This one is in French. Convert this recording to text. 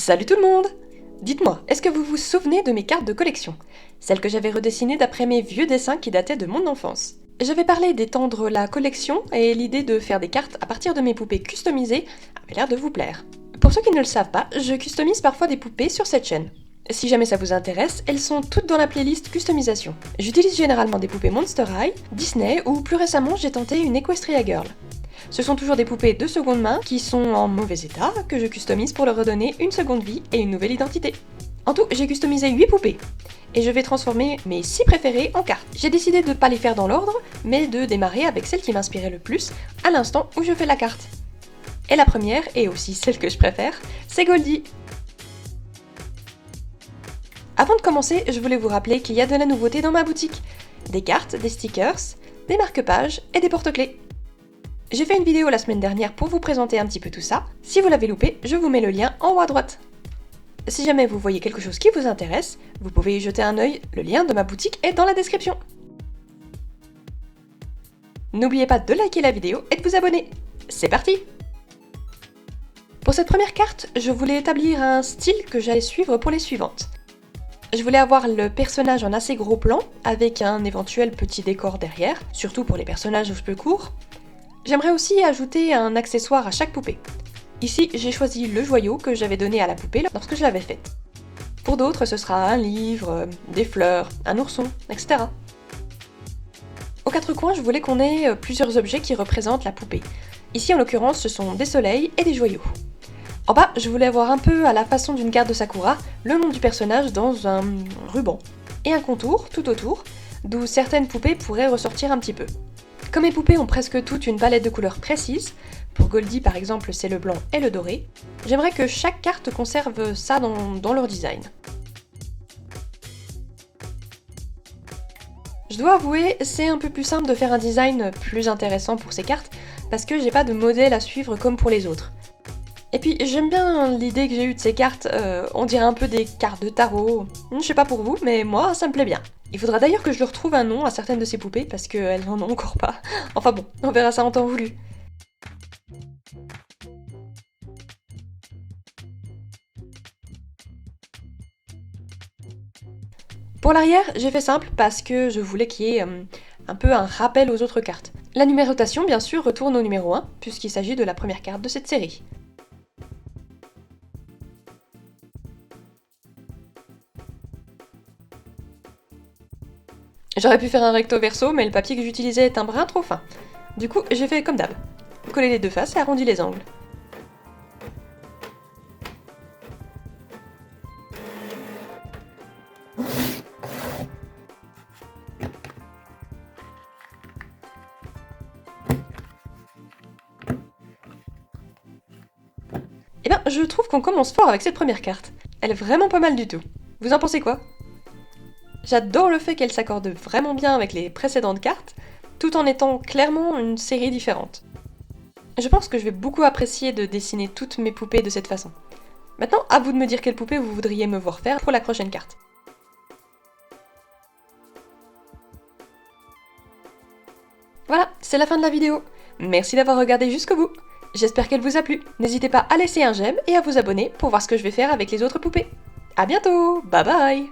Salut tout le monde! Dites-moi, est-ce que vous vous souvenez de mes cartes de collection? Celles que j'avais redessinées d'après mes vieux dessins qui dataient de mon enfance. J'avais parlé d'étendre la collection et l'idée de faire des cartes à partir de mes poupées customisées avait l'air de vous plaire. Pour ceux qui ne le savent pas, je customise parfois des poupées sur cette chaîne. Si jamais ça vous intéresse, elles sont toutes dans la playlist customisation. J'utilise généralement des poupées Monster High, Disney ou plus récemment j'ai tenté une Equestria Girl. Ce sont toujours des poupées de seconde main qui sont en mauvais état, que je customise pour leur redonner une seconde vie et une nouvelle identité. En tout, j'ai customisé 8 poupées, et je vais transformer mes 6 préférées en cartes. J'ai décidé de ne pas les faire dans l'ordre, mais de démarrer avec celle qui m'inspirait le plus à l'instant où je fais la carte. Et la première, et aussi celle que je préfère, c'est Goldie. Avant de commencer, je voulais vous rappeler qu'il y a de la nouveauté dans ma boutique. Des cartes, des stickers, des marque-pages et des porte-clés. J'ai fait une vidéo la semaine dernière pour vous présenter un petit peu tout ça. Si vous l'avez loupé, je vous mets le lien en haut à droite. Si jamais vous voyez quelque chose qui vous intéresse, vous pouvez y jeter un œil, le lien de ma boutique est dans la description. N'oubliez pas de liker la vidéo et de vous abonner. C'est parti! Pour cette première carte, je voulais établir un style que j'allais suivre pour les suivantes. Je voulais avoir le personnage en assez gros plan, avec un éventuel petit décor derrière, surtout pour les personnages aux cheveux courts. J'aimerais aussi ajouter un accessoire à chaque poupée. Ici, j'ai choisi le joyau que j'avais donné à la poupée lorsque je l'avais faite. Pour d'autres, ce sera un livre, des fleurs, un ourson, etc. Aux quatre coins, je voulais qu'on ait plusieurs objets qui représentent la poupée. Ici, en l'occurrence, ce sont des soleils et des joyaux. En bas, je voulais avoir un peu à la façon d'une carte de Sakura, le nom du personnage dans un ruban. Et un contour, tout autour, d'où certaines poupées pourraient ressortir un petit peu. Comme mes poupées ont presque toutes une palette de couleurs précise, pour Goldie par exemple c'est le blanc et le doré, j'aimerais que chaque carte conserve ça dans leur design. Je dois avouer, c'est un peu plus simple de faire un design plus intéressant pour ces cartes, parce que j'ai pas de modèle à suivre comme pour les autres. Et puis j'aime bien l'idée que j'ai eue de ces cartes, on dirait un peu des cartes de tarot. Je sais pas pour vous, mais moi ça me plaît bien. Il faudra d'ailleurs que je leur trouve un nom à certaines de ces poupées parce qu'elles n'en ont encore pas. Enfin bon, on verra ça en temps voulu. Pour l'arrière, j'ai fait simple parce que je voulais qu'il y ait un peu un rappel aux autres cartes. La numérotation, bien sûr, retourne au numéro 1, puisqu'il s'agit de la première carte de cette série. J'aurais pu faire un recto verso, mais le papier que j'utilisais est un brin trop fin. Du coup, j'ai fait comme d'hab. Coller les deux faces et arrondi les angles. Eh bien, je trouve qu'on commence fort avec cette première carte. Elle est vraiment pas mal du tout. Vous en pensez quoi? J'adore le fait qu'elle s'accorde vraiment bien avec les précédentes cartes, tout en étant clairement une série différente. Je pense que je vais beaucoup apprécier de dessiner toutes mes poupées de cette façon. Maintenant, à vous de me dire quelle poupée vous voudriez me voir faire pour la prochaine carte. Voilà, c'est la fin de la vidéo. Merci d'avoir regardé jusqu'au bout. J'espère qu'elle vous a plu. N'hésitez pas à laisser un j'aime et à vous abonner pour voir ce que je vais faire avec les autres poupées. A bientôt, bye bye!